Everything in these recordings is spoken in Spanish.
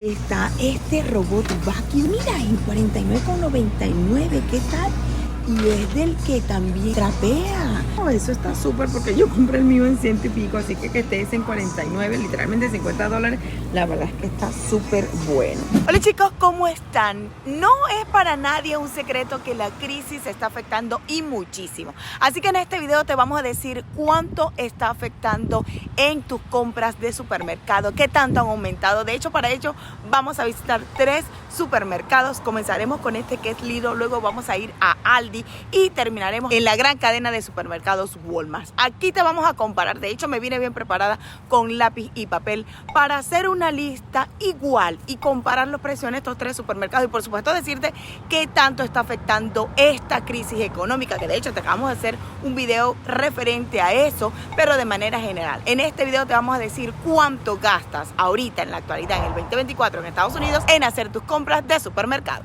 Está este robot vacuum, mira, en 49,99, ¿qué tal? Y es del que también trapea. Oh, eso está súper porque yo compré el mío en 100 y pico, así que esté en 49, literalmente $50, la verdad es que está súper bueno. Hola chicos, ¿cómo están? No es para nadie un secreto que la crisis está afectando y muchísimo. Así que en este video te vamos a decir cuánto está afectando en tus compras de supermercado, qué tanto han aumentado. De hecho, para ello vamos a visitar 3 supermercados. Comenzaremos con este que es Lidl, luego vamos a ir a Aldi y terminaremos en la gran cadena de supermercados Walmart. Aquí te vamos a comparar. De hecho, me vine bien preparada con lápiz y papel para hacer una lista igual y comparar los precios en estos 3 supermercados y por supuesto decirte qué tanto está afectando esta crisis económica, que de hecho te acabamos de hacer un video referente a eso, pero de manera general. En este video te vamos a decir cuánto gastas ahorita en la actualidad, en el 2024 en Estados Unidos, en hacer tus compras de supermercado.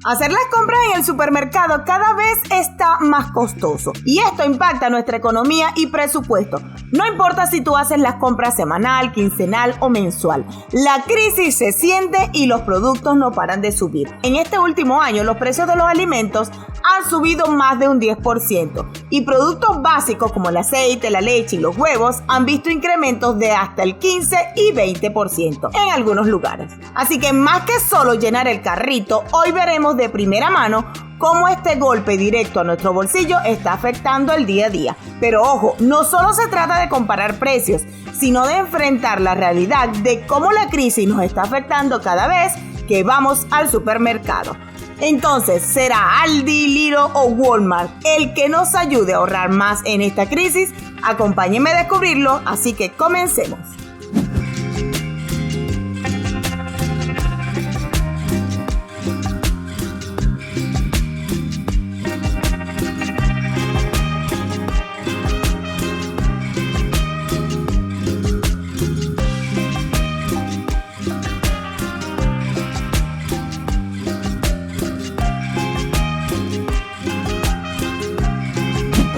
Hacer las compras en el supermercado cada vez está más costoso y esto impacta nuestra economía y presupuesto. No importa si tú haces las compras semanal, quincenal o mensual. La crisis se siente y los productos no paran de subir. En este último año los precios de los alimentos han subido más de un 10% y productos básicos como el aceite, la leche y los huevos han visto incrementos de hasta el 15 y 20% en algunos lugares. Así que más que solo llenar el carrito, hoy veremos de primera mano cómo este golpe directo a nuestro bolsillo está afectando el día a día. Pero ojo, no solo se trata de comparar precios, sino de enfrentar la realidad de cómo la crisis nos está afectando cada vez que vamos al supermercado. Entonces, ¿será Aldi, Lidl o Walmart el que nos ayude a ahorrar más en esta crisis? Acompáñenme a descubrirlo, así que comencemos.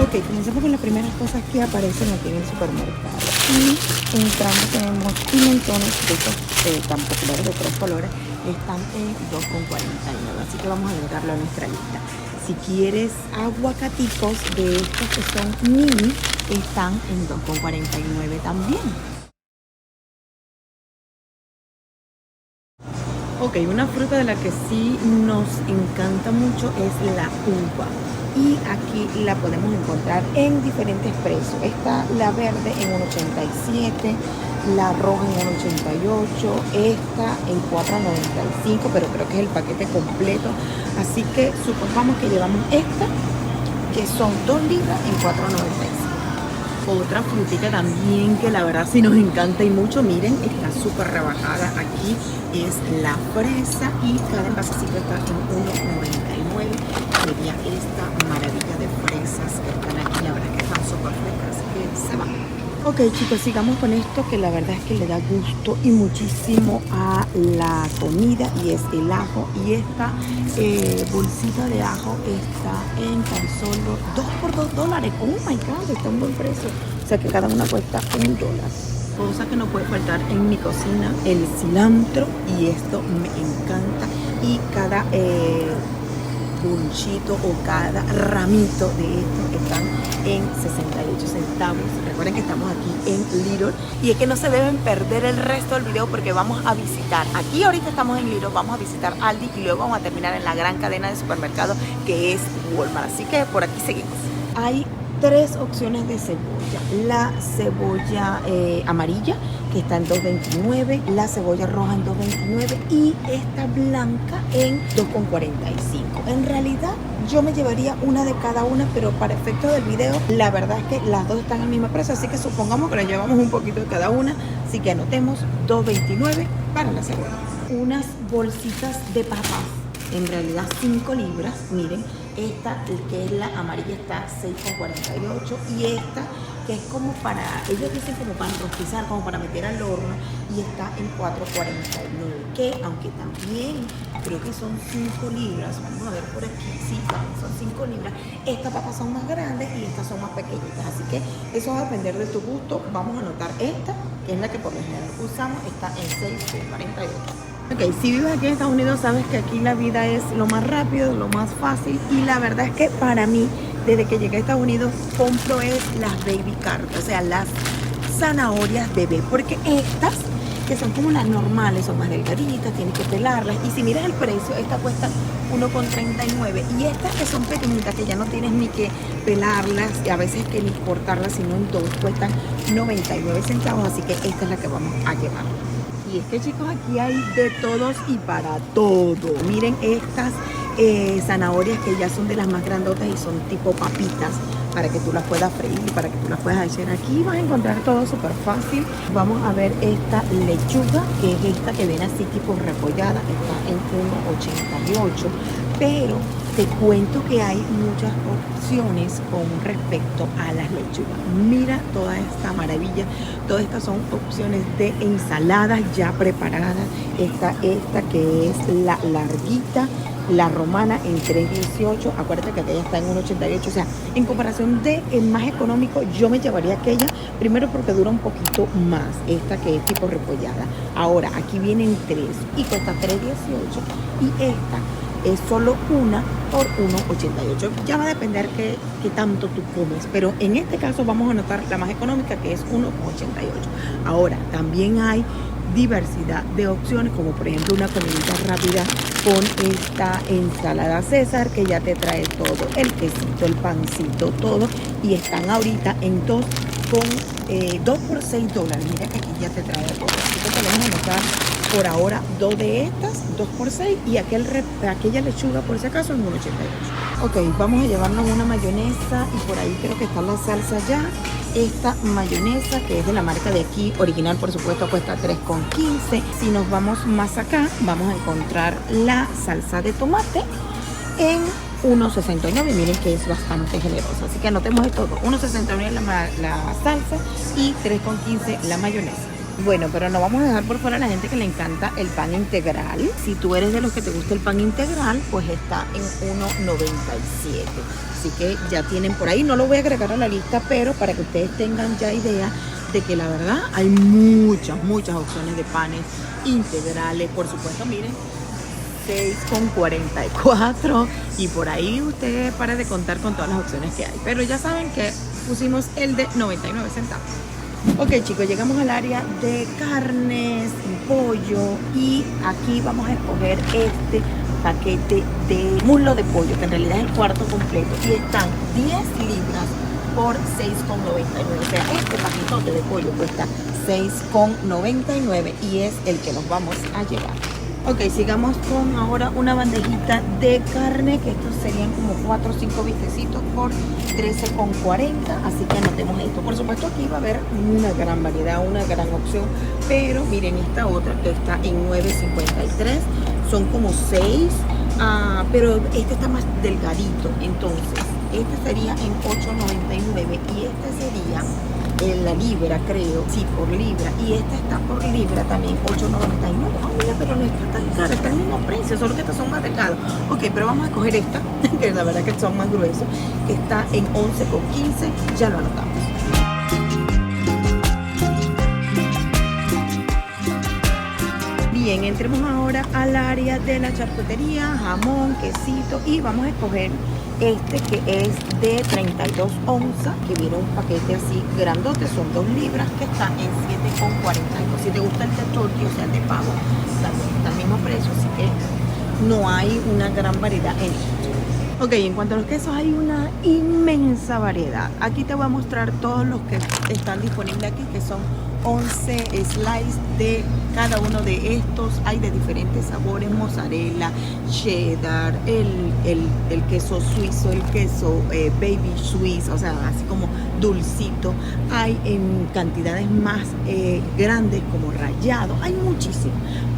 Ok, comenzamos con las primeras cosas que aparecen aquí en el supermercado. Y entrando tenemos pimentones de estos tan populares de 3 colores. Están en 2,49. Así que vamos a agregarlo a nuestra lista. Si quieres aguacaticos de estos que son mini, están en 2,49 también. Ok, una fruta de la que sí nos encanta mucho es la uva. Y aquí la podemos encontrar en diferentes precios. Está la verde en 1,87, la roja en 1,88, esta en 4,95, pero creo que es el paquete completo. Así que supongamos que llevamos esta, que son 2 libras en 4,95. Otra frutita también que la verdad sí nos encanta y mucho, miren, está súper rebajada aquí, es la fresa y cada envasecito está en 1,99. Sería esta maravilla de fresas que están aquí, la verdad es que están súper frescas, así que se van. Ok chicos, sigamos con esto que la verdad es que le da gusto y muchísimo a la comida y es el ajo. Y esta bolsita de ajo está en tan solo 2 por $2. Oh my god, está a un buen precio. O sea que cada una cuesta $1. Cosa que no puede faltar en mi cocina, el cilantro, y esto me encanta. Y cada bunchito o cada ramito de estos están en 68 centavos. Recuerden que estamos aquí en Lidl y es que no se deben perder el resto del video porque vamos a visitar, aquí ahorita estamos en Lidl, vamos a visitar Aldi y luego vamos a terminar en la gran cadena de supermercados que es Walmart. Así que por aquí seguimos. Hay 3 opciones de cebolla. La cebolla amarilla, que está en 2,29, la cebolla roja en 2,29 y esta blanca en 2,45. En realidad yo me llevaría una de cada una, pero para efectos del video la verdad es que las dos están al mismo precio, así que supongamos que le llevamos un poquito de cada una, así que anotemos 2,29 para la cebolla. Unas bolsitas de papas, en realidad 5 libras, miren. Esta, que es la amarilla, está 6,48 y esta, que es como para, ellos dicen como para rostizar, como para meter al horno, y está en 4,49, que aunque también creo que son 5 libras, vamos a ver por aquí, sí, son 5 libras, estas papas son más grandes y estas son más pequeñitas, así que eso va a depender de tu gusto. Vamos a anotar esta, que que es la que por lo general usamos, está en 6,48. Ok, si vives aquí en Estados Unidos, sabes que aquí la vida es lo más rápido, lo más fácil. Y la verdad es que para mí, desde que llegué a Estados Unidos, compro las baby carrots, o sea, las zanahorias bebé, porque estas que son como las normales, son más delgaditas, tienes que pelarlas. Y si miras el precio, esta cuesta 1,39. Y estas que son pequeñitas, que ya no tienes ni que pelarlas, y a veces que ni cortarlas, sino en dos, cuestan 99 centavos. Así que esta es la que vamos a llevar. Y es que, chicos, aquí hay de todos y para todo. Miren estas zanahorias que ya son de las más grandotas y son tipo papitas, para que tú las puedas freír y para que tú las puedas hacer. Aquí vas a encontrar todo súper fácil. Vamos a ver esta lechuga, que es esta que viene así tipo repollada, está en 1,88, pero te cuento que hay muchas opciones con respecto a las lechugas. Mira toda esta maravilla. Todas estas son opciones de ensaladas ya preparadas. Esta que es la larguita, la romana en 3,18. Acuérdate que aquella está en 1,88. O sea, en comparación de más económico, yo me llevaría aquella, primero porque dura un poquito más, esta que es tipo repollada. Ahora, aquí vienen tres y cuesta 3,18, y esta es solo una por 1,88. Ya va a depender qué tanto tú comes, pero en este caso vamos a anotar la más económica, que es 1,88. Ahora, también hay diversidad de opciones, como por ejemplo una comidita rápida con esta ensalada César, que ya te trae todo, el quesito, el pancito, todo, y están ahorita en 2 por $6. Mira que aquí ya te trae todo, así que podemos anotar por ahora 2 de estas, 2 por 6, y aquella lechuga por si acaso en 1,88. Ok, vamos a llevarnos una mayonesa, y por ahí creo que está la salsa ya. Esta mayonesa, que es de la marca de aquí, original por supuesto, cuesta 3,15. Si nos vamos más acá, vamos a encontrar la salsa de tomate en 1,69. Miren que es bastante generosa, así que anotemos de todo. 1,69 la salsa y 3,15 la mayonesa. Bueno, pero no vamos a dejar por fuera a la gente que le encanta el pan integral. Si tú eres de los que te gusta el pan integral, pues está en 1,97. Así que ya tienen por ahí, no lo voy a agregar a la lista, pero para que ustedes tengan ya idea de que la verdad hay muchas opciones de panes integrales. Por supuesto, miren, 6,44, y por ahí ustedes para de contar con todas las opciones que hay. Pero ya saben que pusimos el de 99 centavos. Ok, chicos, llegamos al área de carnes, pollo, y aquí vamos a escoger este paquete de muslo de pollo, que en realidad es el cuarto completo, y están 10 libras por 6,99. O sea, este paquetote de pollo cuesta 6,99 y es el que nos vamos a llevar. Ok, sigamos con ahora una bandejita de carne, que estos serían como 4 o 5 bistecitos por 13,40. Así que anotemos esto. Por supuesto, aquí va a haber una gran variedad, una gran opción, pero miren esta otra que está en 9,53. Son como 6, pero este está más delgadito. Entonces, este sería en 8,99 y este sería en la libra, creo, sí, por libra, y esta está por libra también 8,99. Ah, mira, pero no está tan cara, está al mismo precio, solo que estas son más delgados. Ok, pero vamos a coger esta, que la verdad que son más gruesos, que está en 11,15. Ya lo anotamos. Bien, entremos ahora al área de la charcutería, jamón, quesito, y vamos a escoger este que es de 32 onzas, que viene un paquete así grandote, son 2 libras, que está en 7,42. Si te gusta el de turkey, o sea, el de pavo, también está al mismo precio, así que no hay una gran variedad en esto. Ok, en cuanto a los quesos, hay una inmensa variedad. Aquí te voy a mostrar todos los que están disponibles aquí, que son 11 slices de cada uno de estos. Hay de diferentes sabores: mozzarella, cheddar, el queso suizo, el queso baby swiss, o sea, así como dulcito. Hay en cantidades más grandes, como rallado. Hay muchísimo.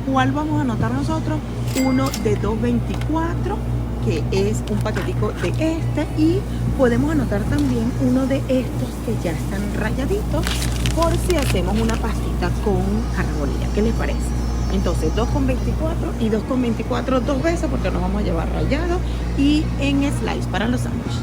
¿Cuál vamos a anotar nosotros? Uno de 2,24, que es un paquetico de este, y podemos anotar también uno de estos que ya están rayaditos, por si hacemos una pastita con carabolilla. ¿Qué les parece? Entonces 2,24 y 2,24 dos veces, porque nos vamos a llevar rallado y en slice para los sándwiches.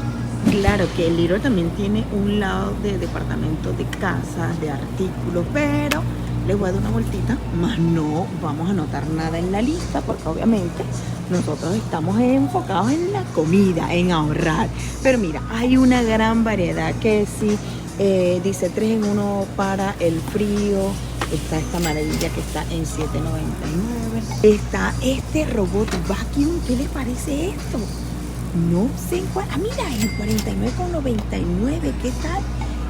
Claro que el Lidl también tiene un lado de departamentos de casas, de artículos, pero les voy a dar una vueltita, más no vamos a anotar nada en la lista porque obviamente nosotros estamos enfocados en la comida, en ahorrar. Pero mira, hay una gran variedad que sí, dice 3 en 1 para el frío. Está esta maravilla que está en $7.99. Está este robot vacuum. ¿Qué les parece esto? No sé en cuál. Ah, mira, en $49.99. ¿Qué tal?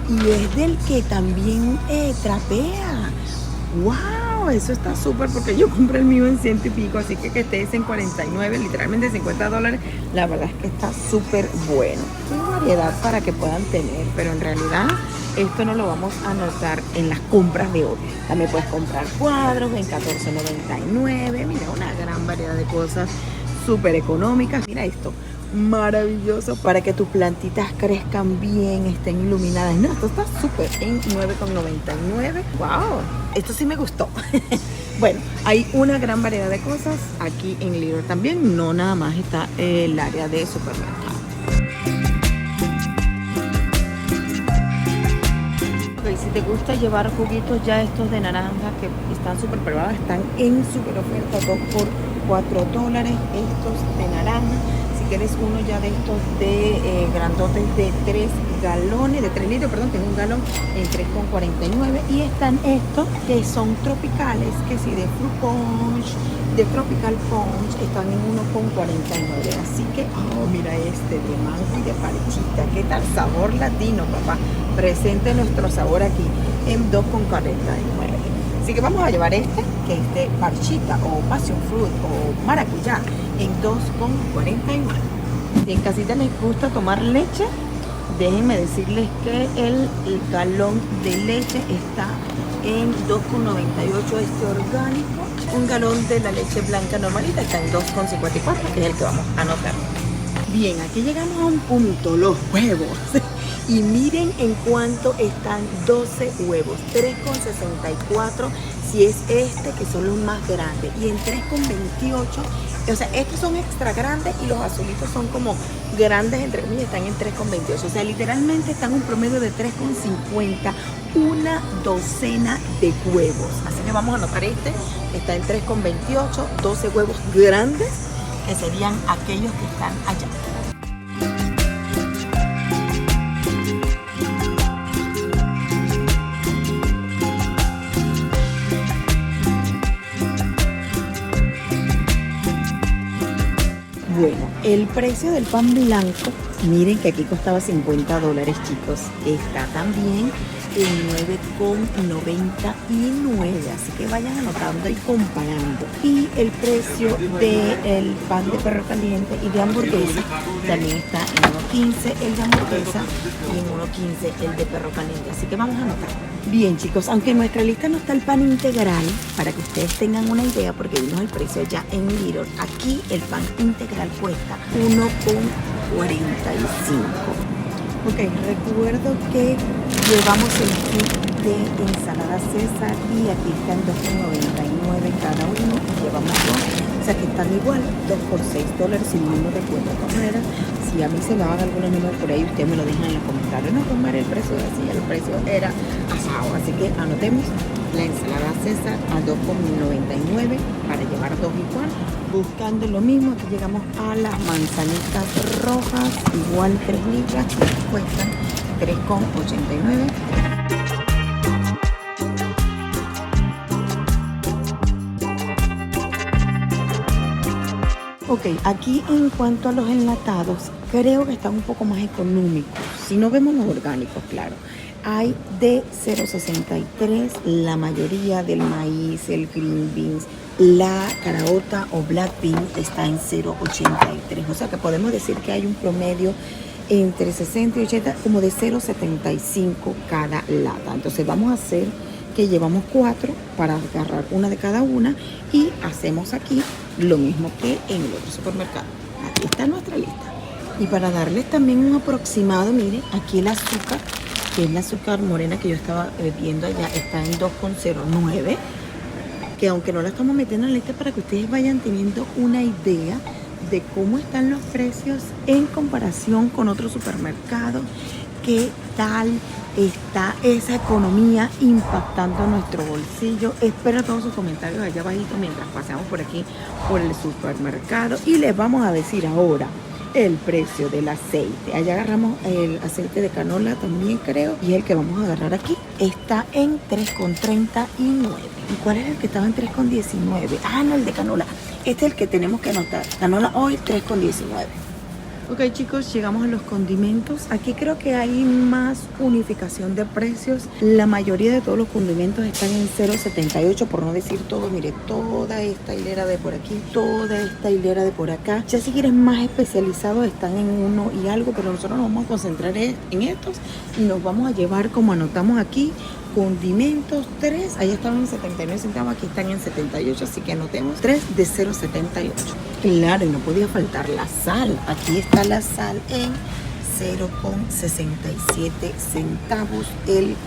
Y es del que también trapea. ¡Wow! Eso está súper porque yo compré el mío en 100 y pico. Así que estés en 49, literalmente $50. La verdad es que está súper bueno. Hay variedad para que puedan tener, pero en realidad esto no lo vamos a anotar en las compras de hoy. También puedes comprar cuadros en $14.99. Mira, una gran variedad de cosas súper económicas. Mira esto, maravilloso para que tus plantitas crezcan bien, estén iluminadas. No, esto está súper en $9.99. ¡Wow! Esto sí me gustó. Bueno, hay una gran variedad de cosas aquí en Lidl también. No nada más está el área de supermercado. Si te gusta llevar juguitos ya estos de naranja que están súper probados, están en súper oferta, 2 por $4 estos de naranja. Si quieres uno ya de estos de grandotes de 3 galones, de 3 litros, perdón, tengo un galón en $3.49. Y están estos que son tropicales, que sí, de fruit punch, de tropical punch, están en $1.49. Así que, oh, mira este de mango y de parchita, qué tal sabor latino, papá. Presente nuestro sabor aquí en $2.49. Así que vamos a llevar este, que es de parchita o passion fruit o maracuyá, en $2.49. Si en casita les gusta tomar leche, déjenme decirles que el galón de leche está en $2.98 este orgánico. Un galón de la leche blanca normalita está en $2.54, que es el que vamos a anotar. Bien, aquí llegamos a un punto, los huevos. Y miren en cuánto están 12 huevos, $3.64 si es este, que son los más grandes, y en $3.28. O sea, estos son extra grandes y los azulitos son como grandes, entre comillas, están en $3.28. O sea, literalmente están un promedio de $3.50 una docena de huevos. Así que vamos a anotar este, está en $3.28, 12 huevos grandes, que serían aquellos que están allá. Bueno, el precio del pan blanco, miren que aquí costaba $50, chicos, está también en $9.99, así que vayan anotando y comparando. Y el precio del pan de perro caliente y de hamburguesa también está en $1.15 el de hamburguesa y en $1.15 el de perro caliente, así que vamos a anotar. Bien, chicos, aunque en nuestra lista no está el pan integral, para que ustedes tengan una idea, porque vimos el precio ya en Lidl, aquí el pan integral cuesta $1.45. Ok, recuerdo que llevamos el kit de ensalada César y aquí están $2.99 cada uno y llevamos 2, o sea que están igual, 2 por $6 si no me recuerdo. De todas maneras, si a mí se me van algunos números por ahí, ustedes me lo dejan en los comentarios. No, tomar el precio de así, el precio era asado, así que anotemos la ensalada César a $2.99 para llevar 2 igual. Buscando lo mismo, aquí llegamos a las manzanitas rojas, igual 3 libras, cuestan $3.89. Ok, aquí en cuanto a los enlatados, creo que están un poco más económicos. Si no vemos los orgánicos, claro. Hay de 0.63, la mayoría del maíz, el green beans, la caraota o black bean está en 0.83. O sea que podemos decir que hay un promedio entre 60 y 80, como de 0.75 cada lata. Entonces vamos a hacer que llevamos 4 para agarrar una de cada una y hacemos aquí lo mismo que en el otro supermercado. Aquí está nuestra lista. Y para darles también un aproximado, miren, aquí el azúcar, que es la azúcar morena que yo estaba viendo allá, está en 2.09, que aunque no la estamos metiendo en la lista, para que ustedes vayan teniendo una idea de cómo están los precios en comparación con otros supermercados. ¿Qué tal está esa economía impactando nuestro bolsillo? Espero todos sus comentarios allá abajito mientras pasamos por aquí por el supermercado y les vamos a decir ahora el precio del aceite. Allá agarramos el aceite de canola también, creo, y el que vamos a agarrar aquí está en 3,39. ¿Y cuál era el que estaba en 3,19? Ah, no, el de canola. Este es el que tenemos que anotar. Canola hoy 3,19. Ok, chicos, llegamos a los condimentos. Aquí creo que hay más unificación de precios. La mayoría de todos los condimentos están en 0,78, por no decir todo. Mire, toda esta hilera de por aquí, toda esta hilera de por acá. Ya si quieres más especializados están en 1 y algo, pero nosotros nos vamos a concentrar en estos y nos vamos a llevar, como anotamos aquí, condimentos 3, ahí estaban en 79 centavos, aquí están en 78, así que anotemos 3 de 0,78. Claro, y no podía faltar la sal. Aquí está la sal en 0,67 centavos el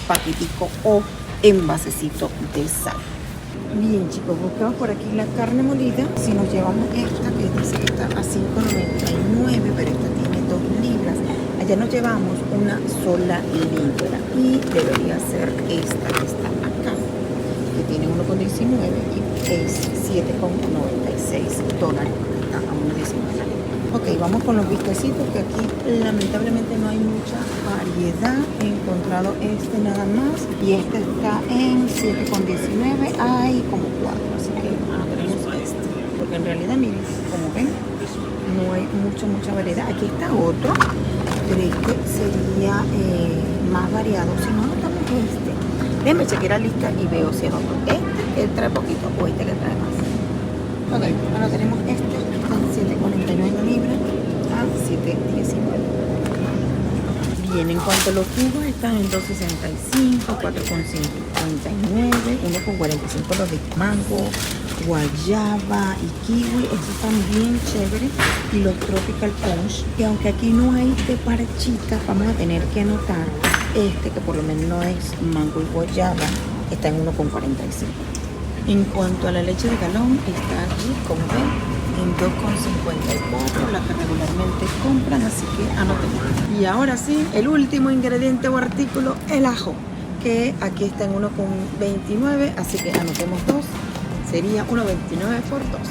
paquetico o envasecito de sal. Bien, chicos, buscamos por aquí la carne molida. Si nos llevamos esta, que dice que está a 5,99, pero esta tiene 2 libras. Allá nos llevamos una sola libra y debería ser esta que está acá, que tiene 1,19 y es 7,96 dólares. Está a 1,19. Ok, vamos con los bistecitos, que aquí lamentablemente no hay mucha variedad. He encontrado este nada más y este está en 7,19. Hay como 4, así que tenemos este. Porque en realidad, miren, como ven, no hay mucha variedad. Aquí está otro, pero este sería más variado. Si no, anotamos este. Déjenme chequear la lista y veo si anoto este que trae poquito o este que trae más. Ok, ahora tenemos este en 7,49 libras a 7,19. Bien, en cuanto a los jugos están en 2,65, 4,59, 1,45 los de mango, guayaba y kiwi. Estos están bien chéveres. Y los tropical punch, que aunque aquí no hay de parchitas, vamos a tener que anotar este, que por lo menos no es mango y guayaba, está en 1,45. En cuanto a la leche de galón, está aquí, como ven, en 2,54, la que regularmente compran, así que anotemos. Y ahora sí, el último ingrediente o artículo, el ajo, que aquí está en 1,29, así que anotemos 2, sería 1,29 por 2.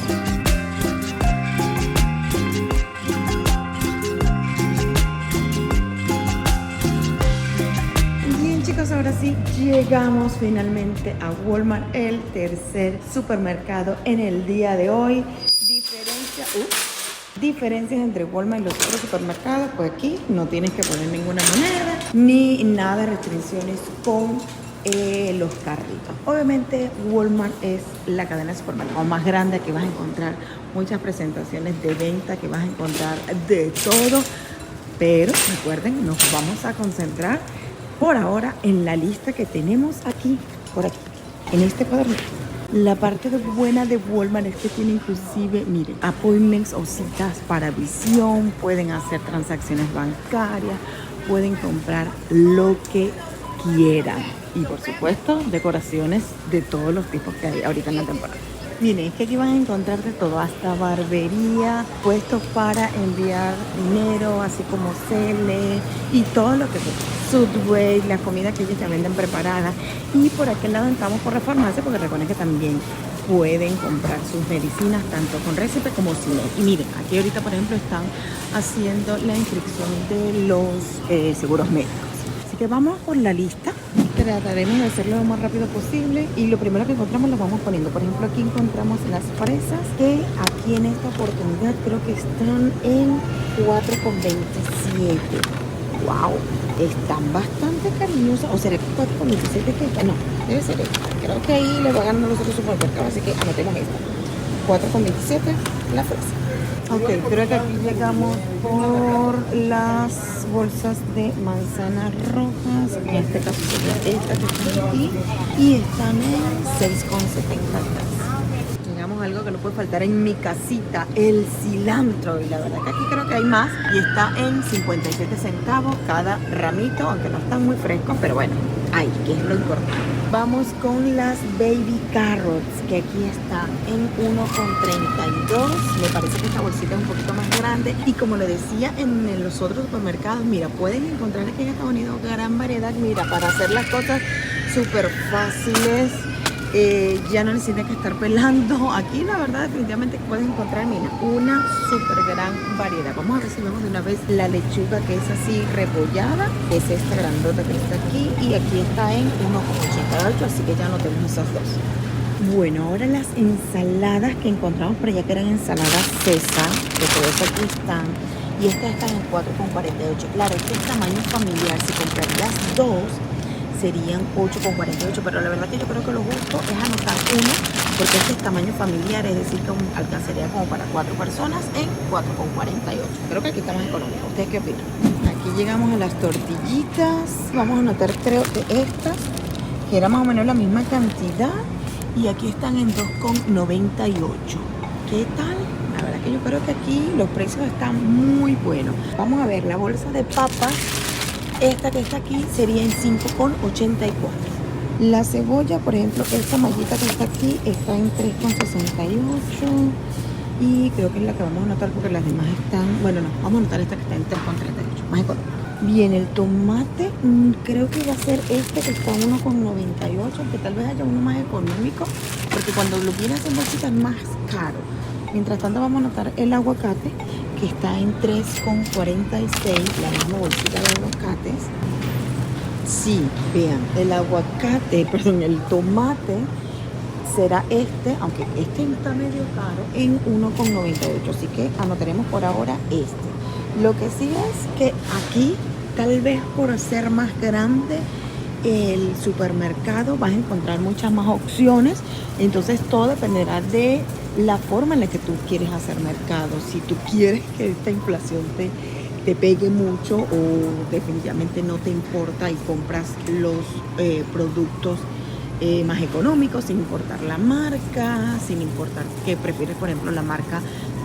Chicos, ahora sí llegamos finalmente a Walmart, el tercer supermercado en el día de hoy. Diferencias entre Walmart y los otros supermercados, pues aquí no tienes que poner ninguna moneda ni nada de restricciones con los carritos. Obviamente Walmart es la cadena de supermercados más grande, que vas a encontrar muchas presentaciones de venta, que vas a encontrar de todo, pero recuerden, nos vamos a concentrar por ahora en la lista que tenemos aquí, por aquí, en este cuadrito. La parte buena de Walmart es que tiene inclusive, miren, appointments o citas para visión, pueden hacer transacciones bancarias, pueden comprar lo que quieran. Y por supuesto, decoraciones de todos los tipos que hay ahorita en la temporada. Miren, es que aquí van a encontrar de todo, hasta barbería, puestos para enviar dinero, así como Cele y todo lo que sea. Subway, la comida que ellos ya venden preparada. Y por aquel lado entramos por la farmacia, porque recuerden que también pueden comprar sus medicinas tanto con receta como sin. Y miren, aquí ahorita por ejemplo están haciendo la inscripción de los seguros médicos. Así que vamos por la lista. Trataremos de hacerlo lo más rápido posible y lo primero que encontramos lo vamos poniendo. Por ejemplo, aquí encontramos las fresas, que aquí en esta oportunidad creo que están en 4,27. ¡Wow! Están bastante cariñosas. ¿O será que 4,27 que esta? No, debe ser esta. Creo que ahí le va ganando los otros supermercados, así que anotemos esta. 4,27 la fresa. Ok, creo que aquí llegamos por las bolsas de manzanas rojas. En este caso sería esta que está aquí. Y están en 6,73. Llegamos a algo que no puede faltar en mi casita, el cilantro. Y la verdad que aquí creo que hay más. Y está en 57 centavos cada ramito, aunque no están muy frescos, pero bueno, hay, que es lo importante. Vamos con las baby carrots, que aquí están en 1,32. Me parece que esta bolsita es un poquito más grande. Y como le decía en los otros supermercados, mira, pueden encontrar aquí en Estados Unidos gran variedad, mira, para hacer las cosas súper fáciles. Ya no necesitan que estar pelando. Aquí la verdad definitivamente puedes encontrar, mira, una súper gran variedad. Vamos a ver si vemos de una vez la lechuga, que es así repollada. Es esta grandota que está aquí, y aquí está en 1,88, así que ya no tenemos esas dos. Bueno, ahora las ensaladas que encontramos por allá, que eran ensaladas César, que por eso aquí están, y estas están en 4,48. Claro, este es tamaño familiar. Si comprarías dos serían 8,48, pero la verdad que yo creo que lo justo es anotar uno, porque este es tamaño familiar, es decir, que alcanzaría como para 4 personas en 4,48. Creo que aquí está más económico. ¿Ustedes qué opinan? Aquí llegamos a las tortillitas. Vamos a anotar, creo que estas, que era más o menos la misma cantidad, y aquí están en 2,98. ¿Qué tal? La verdad que yo creo que aquí los precios están muy buenos. Vamos a ver la bolsa de papas. Esta que está aquí sería en 5,84. La cebolla, por ejemplo, esta mallita que está aquí está en 3,68. Y creo que es la que vamos a anotar, porque las demás están... Bueno, no, vamos a anotar esta que está en 3,38. Más económica. Bien, el tomate, creo que va a ser este que está en 1,98, que tal vez haya uno más económico, porque cuando lo vienes en bolsita es más caro. Mientras tanto vamos a anotar el aguacate, que está en 3,46, la misma bolsita de aguacates. Sí, vean, el tomate será este, aunque este está medio caro, en 1,98, así que anotaremos por ahora este. Lo que sí es que aquí, tal vez por ser más grande el supermercado, vas a encontrar muchas más opciones, entonces todo dependerá de la forma en la que tú quieres hacer mercado. Si tú quieres que esta inflación te pegue mucho, o definitivamente no te importa y compras los productos más económicos, sin importar la marca, sin importar que prefieres, por ejemplo, la marca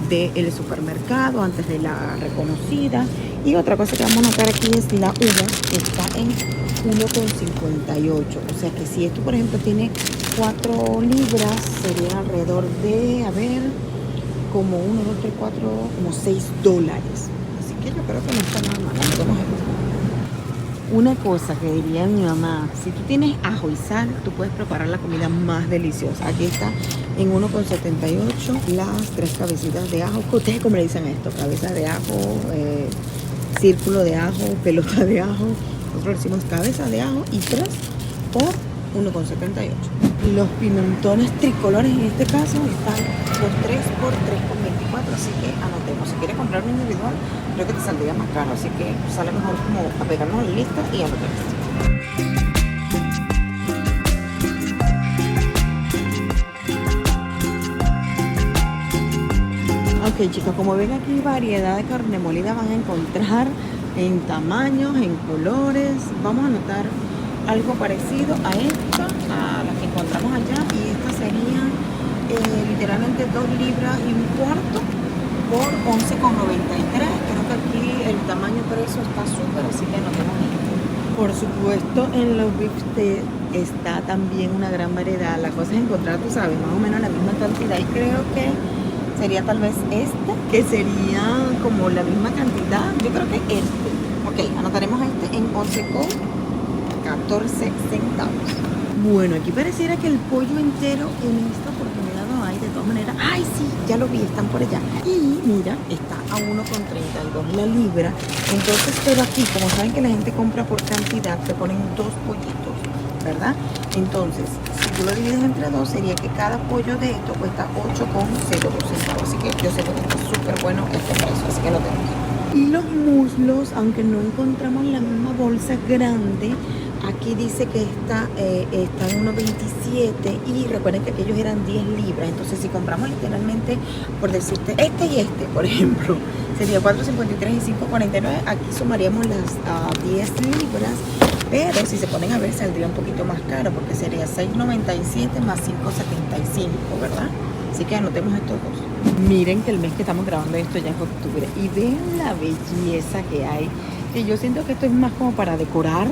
del supermercado antes de la reconocida. Y otra cosa que vamos a notar aquí es la uva, que está en 1,58. O sea que si esto, por ejemplo, tiene 4 libras, serían alrededor de, a ver, como 1, 2, 3, 4, como $6. Así que yo creo que no está nada mal. Vamos a ver. Una cosa que diría mi mamá, si tú tienes ajo y sal, tú puedes preparar la comida más deliciosa. Aquí está en 1,78 las 3 cabecitas de ajo. ¿Ustedes cómo le dicen a esto? Cabeza de ajo, círculo de ajo, pelota de ajo. Nosotros le decimos cabeza de ajo, y 3 por 1,78. Los pimentones tricolores en este caso están los 3 por 3,24, así que anotemos. Si quieres comprar un individual, creo que te saldría más caro, así que sale mejor como apegarnos a la lista y anotemos. Ok, chicos, como ven aquí, variedad de carne molida van a encontrar en tamaños, en colores. Vamos a anotar algo parecido a esta, a la que encontramos allá, y esta sería literalmente 2 libras y un cuarto por 11,93. Creo que aquí el tamaño precio está súper, así que anotemos esto. Por supuesto, en los beef está también una gran variedad. La cosa es encontrar, tú sabes, más o menos la misma cantidad, y creo que sería tal vez este, que sería como la misma cantidad. Yo creo que este. Ok, anotaremos este en 11,14 centavos. Bueno, aquí pareciera que el pollo entero en esta oportunidad no hay, de todas maneras. ¡Ay, sí! Ya lo vi, están por allá. Y mira, está a 1,32 la libra. Entonces, pero aquí, como saben que la gente compra por cantidad, te ponen 2 pollitos, ¿verdad? Entonces, si tú lo divides entre 2, sería que cada pollo de esto cuesta 8,02 centavos. Así que yo sé que está súper bueno este precio, así que lo tenemos. Y los muslos, aunque no encontramos la misma bolsa grande, aquí dice que está en 1,27, y recuerden que aquellos eran 10 libras. Entonces, si compramos literalmente, por decirte, este y este, por ejemplo, sería 4,53 y 5,49. Aquí sumaríamos las 10 libras, pero si se ponen a ver, saldría un poquito más caro, porque sería 6,97 más 5,75, ¿verdad? Así que anotemos estos dos. Miren que el mes que estamos grabando esto ya es octubre, y vean la belleza que hay, que yo siento que esto es más como para decorar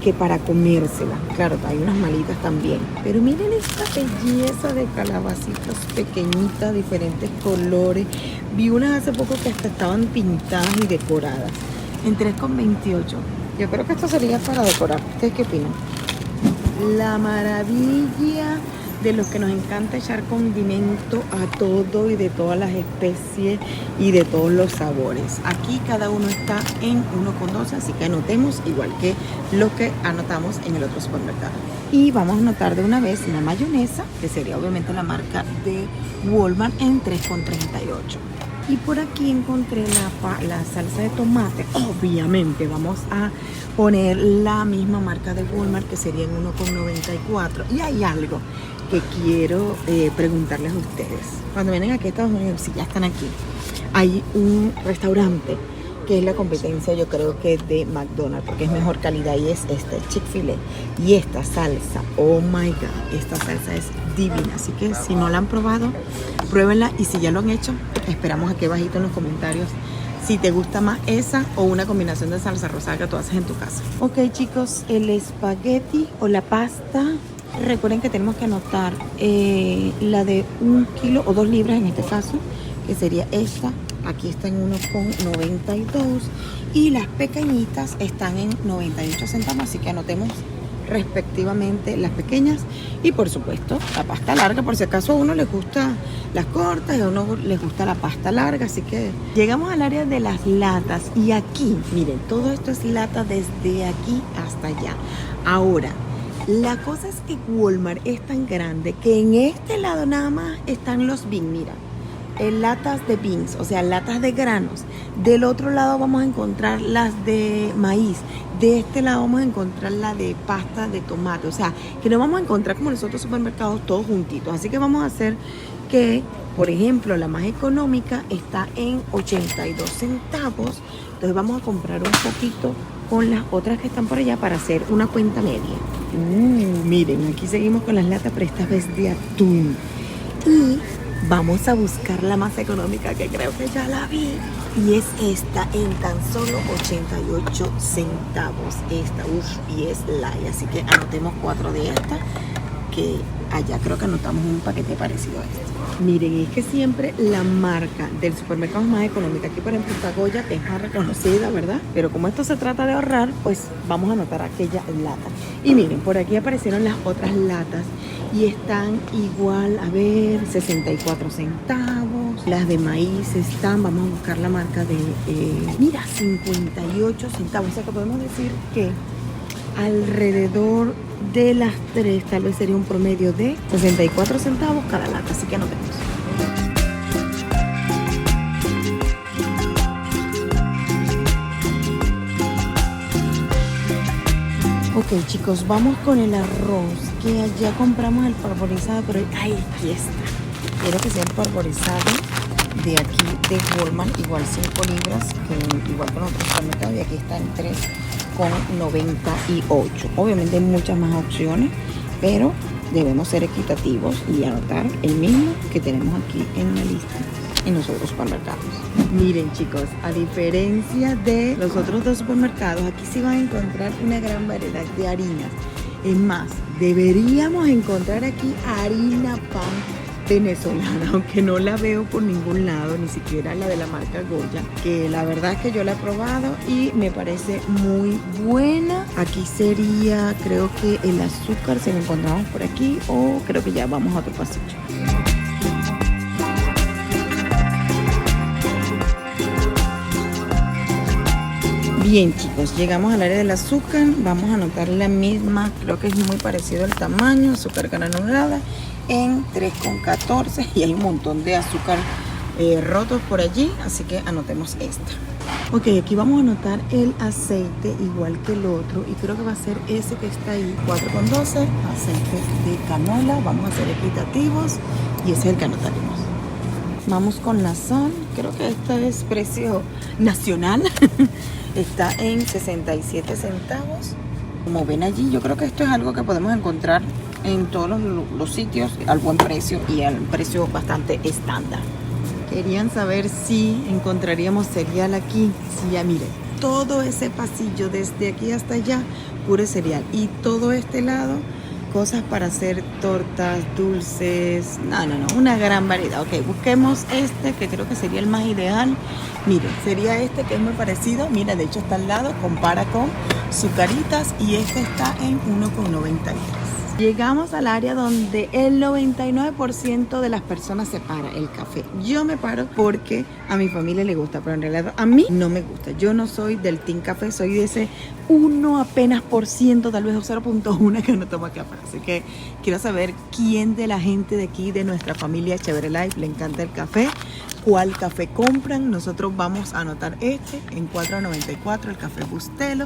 que para comérsela. Claro, hay unas malitas también. Pero miren esta belleza de calabacitas pequeñitas, diferentes colores. Vi unas hace poco que hasta estaban pintadas y decoradas. En 3,28. Yo creo que esto sería para decorar. ¿Ustedes qué opinan? La maravilla de los que nos encanta echar condimento a todo y de todas las especies y de todos los sabores. Aquí cada uno está en 1,12, así que anotemos igual que lo que anotamos en el otro supermercado. Y vamos a anotar de una vez la mayonesa, que sería obviamente la marca de Walmart, en 3,38. Y por aquí encontré la salsa de tomate. Obviamente vamos a poner la misma marca de Walmart, que sería en 1,94. Y hay algo que quiero preguntarles a ustedes. Cuando vienen aquí a Estados Unidos, si ya están aquí, hay un restaurante que es la competencia, yo creo que de McDonald's, porque es mejor calidad, y es este Chick-fil-A. Y esta salsa, oh my God, esta salsa es divina. Así que si no la han probado, pruébenla, y si ya lo han hecho, esperamos aquí abajito en los comentarios si te gusta más esa o una combinación de salsa rosada que tú haces en tu casa. Ok, chicos, el espagueti o la pasta, recuerden que tenemos que anotar la de 1 kilo o 2 libras en este caso, que sería esta. Aquí está en 1,92 y las pequeñitas están en 98 centavos, así que anotemos respectivamente las pequeñas. Y por supuesto la pasta larga, por si acaso a uno les gusta las cortas y a uno les gusta la pasta larga. Así que llegamos al área de las latas, y aquí miren, todo esto es lata desde aquí hasta allá. Ahora, la cosa es que Walmart es tan grande que en este lado nada más están los beans, mira, latas de beans, o sea, latas de granos. Del otro lado vamos a encontrar las de maíz. De este lado vamos a encontrar la de pasta de tomate. O sea, que no vamos a encontrar como los otros supermercados todos juntitos. Así que vamos a hacer que, por ejemplo, la más económica está en 82 centavos. Entonces vamos a comprar un poquito con las otras que están por allá para hacer una cuenta media. Miren, aquí seguimos con las latas, pero esta vez de atún. Y vamos a buscar la más económica, que creo que ya la vi, y es esta en tan solo 88 centavos. Esta, y es light, así que anotemos 4 de estas, que allá creo que anotamos un paquete parecido a este. Miren, es que siempre la marca del supermercado es más económica. Aquí por ejemplo está Goya, que es más reconocida, ¿verdad? Pero como esto se trata de ahorrar, pues vamos a anotar aquella lata. Y miren, por aquí aparecieron las otras latas y están igual, a ver, 64 centavos. Las de maíz están, vamos a buscar la marca de, mira, 58 centavos. O sea que podemos decir que alrededor de las tres tal vez sería un promedio de 64 centavos cada lata, así que anotemos. Ok, chicos, vamos con el arroz, que allá compramos el parborizado, pero ay, aquí está. Quiero que sea el parborizado de aquí de Walmart, igual 5 libras, igual que en otros supermercados, y aquí está en 3,98. Obviamente hay muchas más opciones, pero debemos ser equitativos y anotar el mismo que tenemos aquí en la lista en los otros supermercados. Miren, chicos, a diferencia de los otros dos supermercados, aquí sí van a encontrar una gran variedad de harinas. Es más, deberíamos encontrar aquí harina pan venezolana, aunque no la veo por ningún lado, ni siquiera la de la marca Goya, que la verdad es que yo la he probado y me parece muy buena. Aquí sería, creo que el azúcar, si lo encontramos por aquí, o creo que ya vamos a otro pasillo. Bien, chicos, llegamos al área del azúcar. Vamos a anotar la misma, creo que es muy parecido el tamaño, azúcar granulada en 3,14, y hay un montón de azúcar rotos por allí, así que anotemos esta. Ok, aquí vamos a anotar el aceite igual que el otro, y creo que va a ser ese que está ahí, 4,12, aceite de canola. Vamos a ser equitativos y ese es el que anotaremos. Vamos con la sal, creo que esta es precio nacional. Está en 67 centavos. Como ven allí, yo creo que esto es algo que podemos encontrar en todos los sitios al buen precio y al precio bastante estándar. Querían saber si encontraríamos cereal aquí. Sí, ya miren, todo ese pasillo desde aquí hasta allá, puro cereal. Y todo este lado, cosas para hacer tortas, dulces, no, una gran variedad. Ok, busquemos este que creo que sería el más ideal. Miren, sería este que es muy parecido. Mira, de hecho está al lado, compara con Zucaritas y este está en 1,93. Llegamos al área donde el 99% de las personas se para el café. Yo me paro porque a mi familia le gusta, pero en realidad a mí no me gusta. Yo no soy del team café, soy de ese 1 apenas por ciento, tal vez 0,1 que no toma café. Así que quiero saber quién de la gente de aquí, de nuestra familia Chévere Life, le encanta el café. ¿Cuál café compran? Nosotros vamos a anotar este en 4.94, el café Bustelo,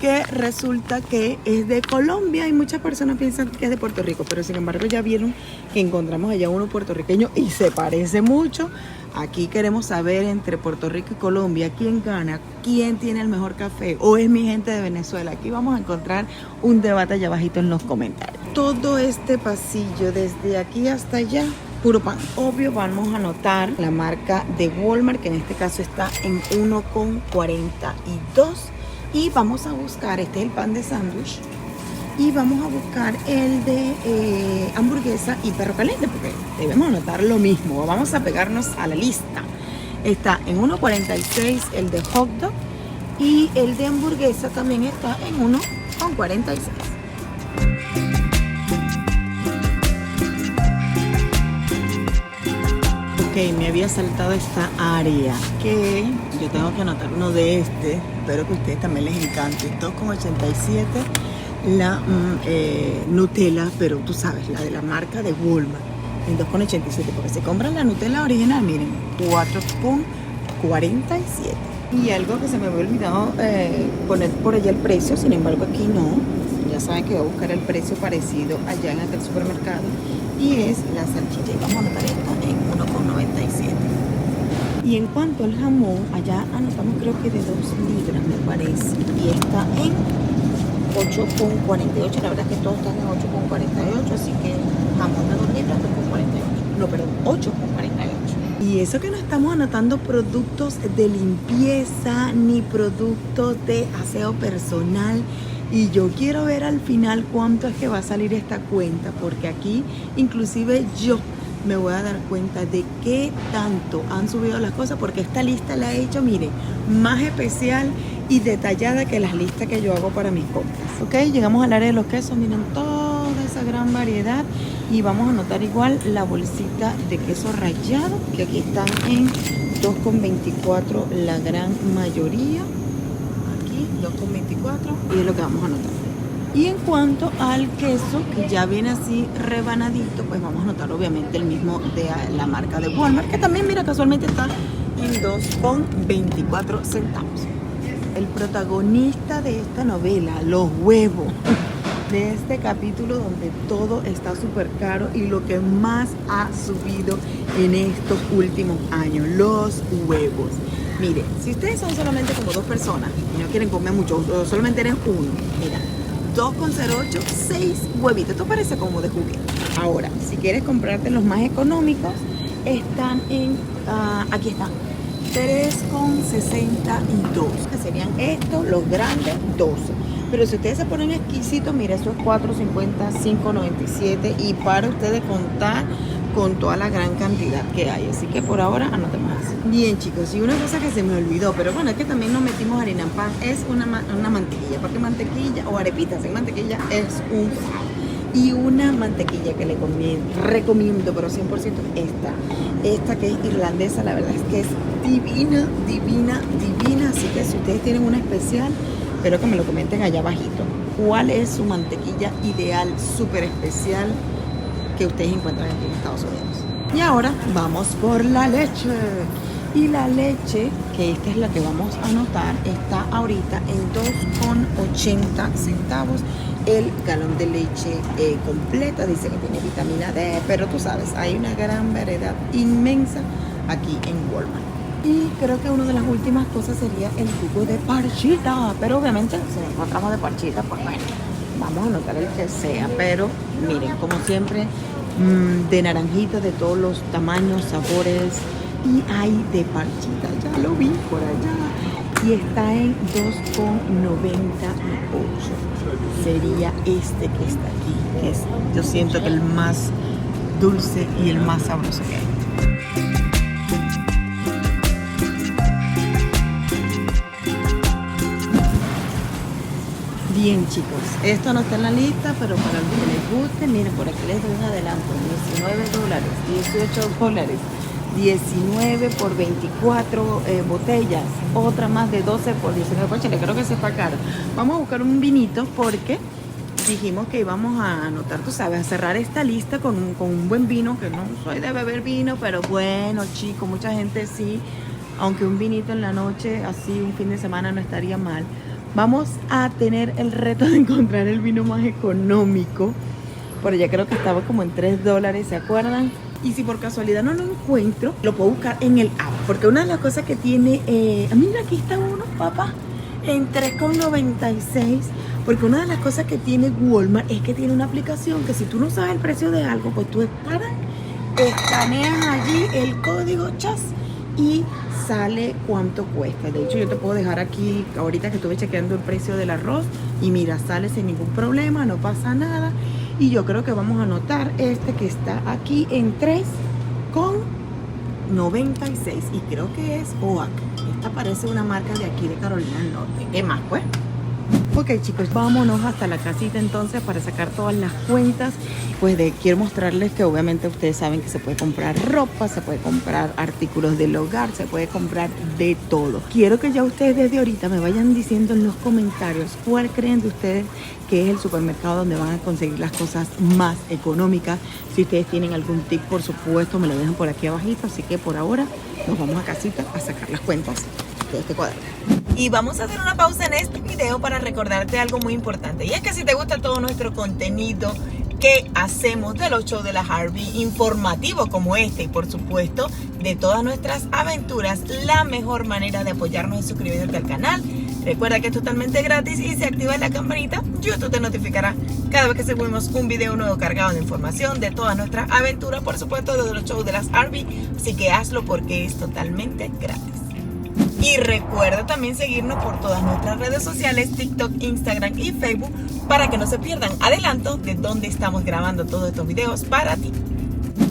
que resulta que es de Colombia y muchas personas piensan que es de Puerto Rico, pero sin embargo ya vieron que encontramos allá uno puertorriqueño y se parece mucho. Aquí queremos saber entre Puerto Rico y Colombia quién gana, quién tiene el mejor café, o es mi gente de Venezuela. Aquí vamos a encontrar un debate allá abajito en los comentarios. Todo este pasillo desde aquí hasta allá, puro pan. Obvio, vamos a anotar la marca de Walmart, que en este caso está en 1,42. Y vamos a buscar, este es el pan de sándwich. Y vamos a buscar el de hamburguesa y perro caliente, porque debemos anotar lo mismo. Vamos a pegarnos a la lista. Está en 1,46 el de hot dog. Y el de hamburguesa también está en 1,46. Me había saltado esta área que yo tengo que anotar uno de este. Espero que a ustedes también les encante. 2,87 la Nutella, pero tú sabes, la de la marca de Walmart en 2,87, porque se compran la Nutella original, miren, 4,47. Y algo que se me había olvidado poner por allá el precio, sin embargo aquí no. Ya saben que voy a buscar el precio parecido allá en aquel supermercado, y es la salchicha, y vamos a anotar esta en 1,97. Y en cuanto al jamón, allá anotamos creo que de 2 libras me parece, y está en 8,48. La verdad es que todos están en 8,48, así que jamón de 2 libras, 2,48. No, perdón, 8,48. Y eso que no estamos anotando productos de limpieza ni productos de aseo personal. Y yo quiero ver al final cuánto es que va a salir esta cuenta, porque aquí inclusive yo me voy a dar cuenta de qué tanto han subido las cosas, porque esta lista la he hecho, miren, más especial y detallada que las listas que yo hago para mis compras. Ok, llegamos al área de los quesos, miren toda esa gran variedad, y vamos a anotar igual la bolsita de queso rallado, que aquí están en 2,24 la gran mayoría. 2,24, y es lo que vamos a anotar. Y en cuanto al queso, que ya viene así rebanadito, pues vamos a anotar obviamente el mismo de la marca de Walmart, que también, mira, casualmente está en 2,24 centavos. El protagonista de esta novela, los huevos, de este capítulo donde todo está súper caro y lo que más ha subido en estos últimos años, los huevos. Mire, si ustedes son solamente como 2 personas y no quieren comer mucho, o solamente eres uno, mira, 2,08, 6 huevitos. Esto parece como de juguete. Ahora, si quieres comprarte los más económicos, están en, aquí están, 3,62, que serían estos, los grandes, 12. Pero si ustedes se ponen exquisitos, mira, eso es 4,50, 5,97, y para ustedes contar con toda la gran cantidad que hay. Así que por ahora anotemos así. Bien, chicos, y una cosa que se me olvidó, pero bueno, es que también nos metimos harina en pan, es una mantequilla, porque mantequilla o arepitas en mantequilla es un fan. Y una mantequilla que le recomiendo, pero 100% esta que es irlandesa, la verdad es que es divina, divina, divina. Así que si ustedes tienen una especial, espero que me lo comenten allá abajito. ¿Cuál es su mantequilla ideal, súper especial, que ustedes encuentran aquí en Estados Unidos? Y ahora vamos por la leche. Y la leche, que esta es la que vamos a anotar, está ahorita en 2,80 centavos el galón de leche completa. Dice que tiene vitamina D, pero tú sabes, hay una gran variedad inmensa aquí en Walmart. Y creo que una de las últimas cosas sería el jugo de parchita, pero obviamente si encontramos de parchita, pues bueno, vamos a anotar el que sea. Pero miren, como siempre, de naranjita de todos los tamaños, sabores, y hay de parchita, ya lo vi por allá. y está en 2,98. Sería este que está aquí, que es, yo siento que el más dulce y el más sabroso que hay. Bien, chicos, esto no está en la lista, pero para los que les guste, miren, por aquí les doy un adelanto, $19, $18, 19 por 24 botellas, otra más de 12 por 19 por chile, creo que se está caro. Vamos a buscar un vinito porque dijimos que íbamos a anotar, tú sabes, a cerrar esta lista con un buen vino, que no soy de beber vino, pero bueno, chicos, mucha gente sí, aunque un vinito en la noche, así un fin de semana no estaría mal. Vamos a tener el reto de encontrar el vino más económico. Por allá creo que estaba como en $3, ¿se acuerdan? Y si por casualidad no lo encuentro, lo puedo buscar en el app. Porque una de las cosas que tiene... mira, aquí está uno, papá, en 3,96. Porque una de las cosas que tiene Walmart es que tiene una aplicación que si tú no sabes el precio de algo, pues tú escaneas allí el código chas y sale cuánto cuesta. De hecho, yo te puedo dejar aquí, ahorita que estuve chequeando el precio del arroz, y mira, sale sin ningún problema, no pasa nada. Y yo creo que vamos a anotar este que está aquí en 3,96. Y creo que es OAK. Esta parece una marca de aquí de Carolina del Norte. ¿Qué más, pues? Ok, chicos, vámonos hasta la casita entonces para sacar todas las cuentas. Pues quiero mostrarles que obviamente ustedes saben que se puede comprar ropa, se puede comprar artículos del hogar, se puede comprar de todo. Quiero que ya ustedes desde ahorita me vayan diciendo en los comentarios cuál creen de ustedes que es el supermercado donde van a conseguir las cosas más económicas. Si ustedes tienen algún tip, por supuesto, me lo dejan por aquí abajito. Así que por ahora nos vamos a casita a sacar las cuentas de este cuadro. Y vamos a hacer una pausa en este video para recordarte algo muy importante. Y es que si te gusta todo nuestro contenido que hacemos de los shows de la Harvey, informativos como este y por supuesto de todas nuestras aventuras, la mejor manera de apoyarnos es suscribiéndote al canal. Recuerda que es totalmente gratis y si activas la campanita, YouTube te notificará cada vez que subimos un video nuevo cargado de información de todas nuestras aventuras, por supuesto de los shows de las Harvey. Así que hazlo porque es totalmente gratis. Y recuerda también seguirnos por todas nuestras redes sociales, TikTok, Instagram y Facebook, para que no se pierdan adelanto de dónde estamos grabando todos estos videos para ti.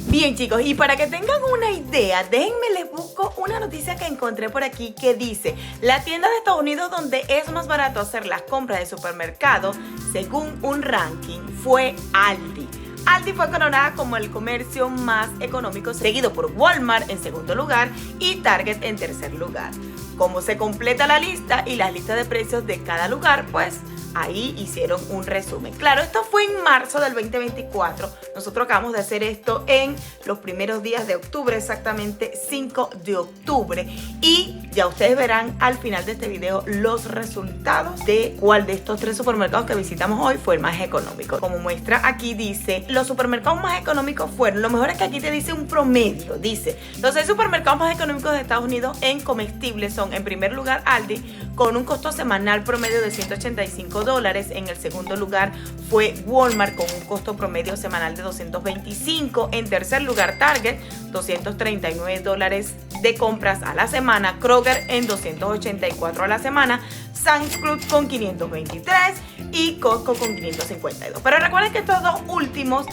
Bien, chicos, y para que tengan una idea, déjenme les busco una noticia que encontré por aquí que dice: la tienda de Estados Unidos donde es más barato hacer las compras de supermercado, según un ranking, fue Aldi. Aldi fue coronada como el comercio más económico, seguido por Walmart en segundo lugar y Target en tercer lugar. Como se completa la lista y las listas de precios de cada lugar, pues ahí hicieron un resumen. Claro, esto fue en marzo del 2024. Nosotros acabamos de hacer esto en los primeros días de octubre, exactamente 5 de octubre. Y ya ustedes verán al final de este video los resultados de cuál de estos 3 supermercados que visitamos hoy fue el más económico. Como muestra aquí dice, los supermercados más económicos fueron, lo mejor es que aquí te dice un promedio. Dice, los 6 supermercados más económicos de Estados Unidos en comestibles son, en primer lugar, Aldi, con un costo semanal promedio de $185. En el segundo lugar fue Walmart con un costo promedio semanal de $225. En tercer lugar, Target, $239 de compras a la semana. Kroger en $284 a la semana. Sam's Club con $523 y Costco con $552. Pero recuerden que estos dos últimos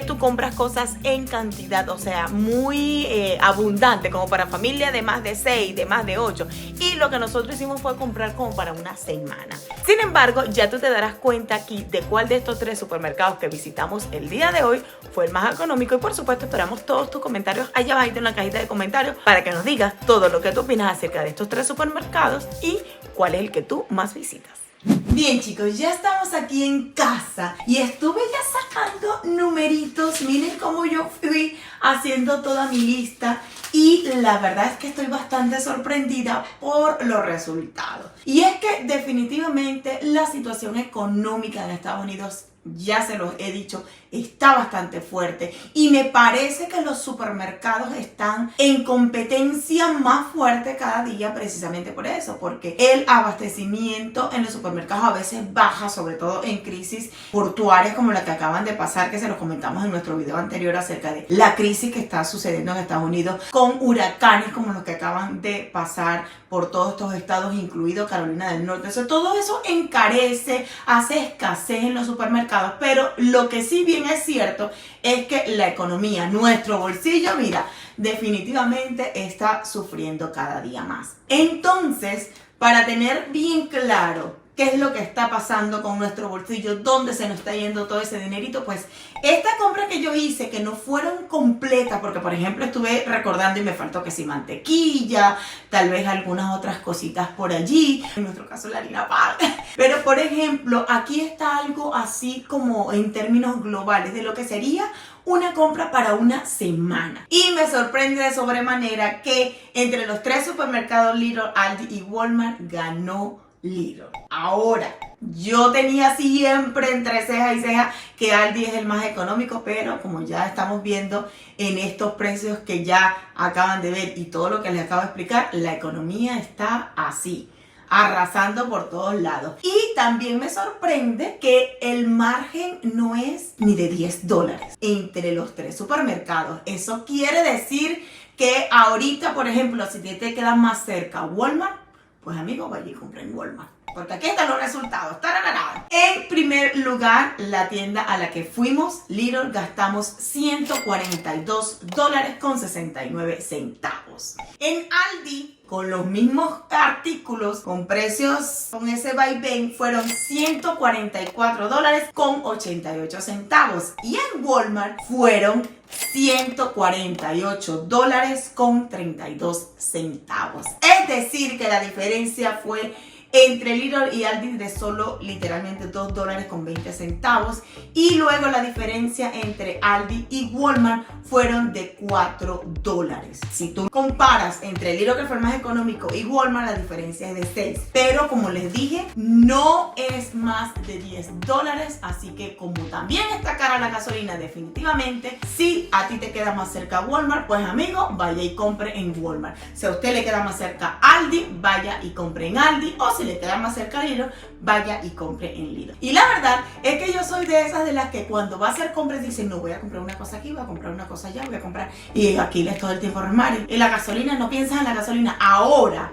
tú compras cosas en cantidad, o sea, muy abundante, como para familia de más de 6, de más de 8. Y lo que nosotros hicimos fue comprar como para una semana. Sin embargo, ya tú te darás cuenta aquí de cuál de estos 3 supermercados que visitamos el día de hoy fue el más económico. Y por supuesto esperamos todos tus comentarios allá abajo en la cajita de comentarios para que nos digas todo lo que tú opinas acerca de estos 3 supermercados y cuál es el que tú más visitas. Bien, chicos, ya estamos aquí en casa y estuve ya sacando numeritos. Miren cómo yo fui haciendo toda mi lista y la verdad es que estoy bastante sorprendida por los resultados. Y es que definitivamente la situación económica en Estados Unidos ya se los he dicho, está bastante fuerte y me parece que los supermercados están en competencia más fuerte cada día precisamente por eso, porque el abastecimiento en los supermercados a veces baja, sobre todo en crisis portuarias como la que acaban de pasar, que se los comentamos en nuestro video anterior acerca de la crisis que está sucediendo en Estados Unidos con huracanes como los que acaban de pasar por todos estos estados, incluido Carolina del Norte. Todo eso encarece, hace escasez en los supermercados, pero lo que sí bien es cierto es que la economía, nuestro bolsillo, mira, definitivamente está sufriendo cada día más. Entonces, para tener bien claro qué es lo que está pasando con nuestro bolsillo, dónde se nos está yendo todo ese dinerito, pues esta compra que yo hice, que no fueron completas, porque por ejemplo estuve recordando y me faltó que sí mantequilla, tal vez algunas otras cositas por allí, en nuestro caso la harina pan, pero por ejemplo aquí está algo así como en términos globales de lo que sería una compra para una semana. Y me sorprende de sobremanera que entre los tres supermercados Lidl, Aldi y Walmart ganó Lidl. Ahora, yo tenía siempre entre ceja y ceja que Aldi es el más económico, pero como ya estamos viendo en estos precios que ya acaban de ver y todo lo que les acabo de explicar, la economía está así, arrasando por todos lados. Y también me sorprende que el margen no es ni de $10 entre los tres supermercados. Eso quiere decir que ahorita, por ejemplo, si te queda más cerca Walmart, pues amigo, vaya y compra en Walmart, porque aquí están los resultados. ¡Tararara! En primer lugar, la tienda a la que fuimos, Lidl, gastamos $142.69. En Aldi, con los mismos artículos, con precios con ese vaivén, fueron $144.88. Y en Walmart fueron $148.32. Es decir, que la diferencia fue entre Lidl y Aldi de solo literalmente $2.20, y luego la diferencia entre Aldi y Walmart fueron de $4. Si tú comparas entre Lidl, que fue el más económico, y Walmart, la diferencia es de 6, pero como les dije, no es más de $10, así que como también está cara la gasolina, definitivamente si a ti te queda más cerca Walmart, pues amigo, vaya y compre en Walmart. Si a usted le queda más cerca Aldi, vaya y compre en Aldi, o si le queda más cerca Lidl, vaya y compre en Lidl. Y la verdad es que yo soy de esas de las que cuando va a hacer compras dicen, no, voy a comprar una cosa aquí, voy a comprar una cosa allá, voy a comprar, y aquí les todo el tiempo Rosemary. Y la gasolina, no piensas en la gasolina. Ahora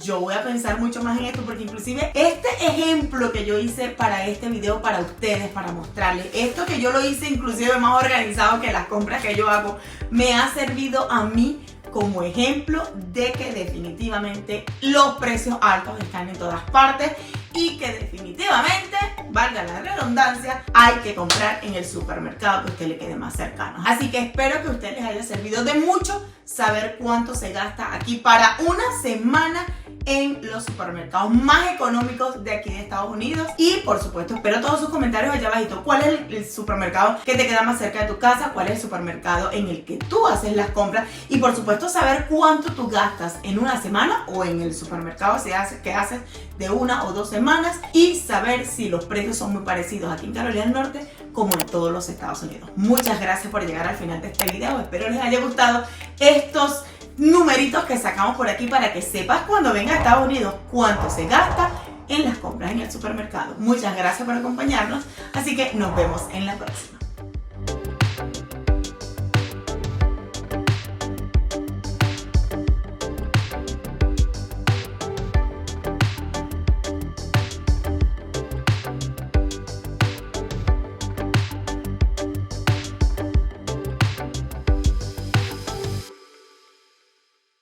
yo voy a pensar mucho más en esto, porque inclusive este ejemplo que yo hice para este video para ustedes, para mostrarles esto, que yo lo hice inclusive más organizado que las compras que yo hago, me ha servido a mí como ejemplo de que definitivamente los precios altos están en todas partes y que definitivamente, valga la redundancia, hay que comprar en el supermercado que a usted le quede más cercano. Así que espero que a ustedes les haya servido de mucho saber cuánto se gasta aquí para una semana en los supermercados más económicos de aquí de Estados Unidos. Y por supuesto espero todos sus comentarios allá abajito. ¿Cuál es el supermercado que te queda más cerca de tu casa? ¿Cuál es el supermercado en el que tú haces las compras? Y por supuesto saber cuánto tú gastas en una semana o en el supermercado que haces de 1 o 2 semanas, y saber si los precios son muy parecidos aquí en Carolina del Norte como en todos los Estados Unidos. Muchas gracias por llegar al final de este video. Espero les haya gustado estos numeritos que sacamos por aquí para que sepas cuando venga a Estados Unidos cuánto se gasta en las compras en el supermercado. Muchas gracias por acompañarnos, así que nos vemos en la próxima.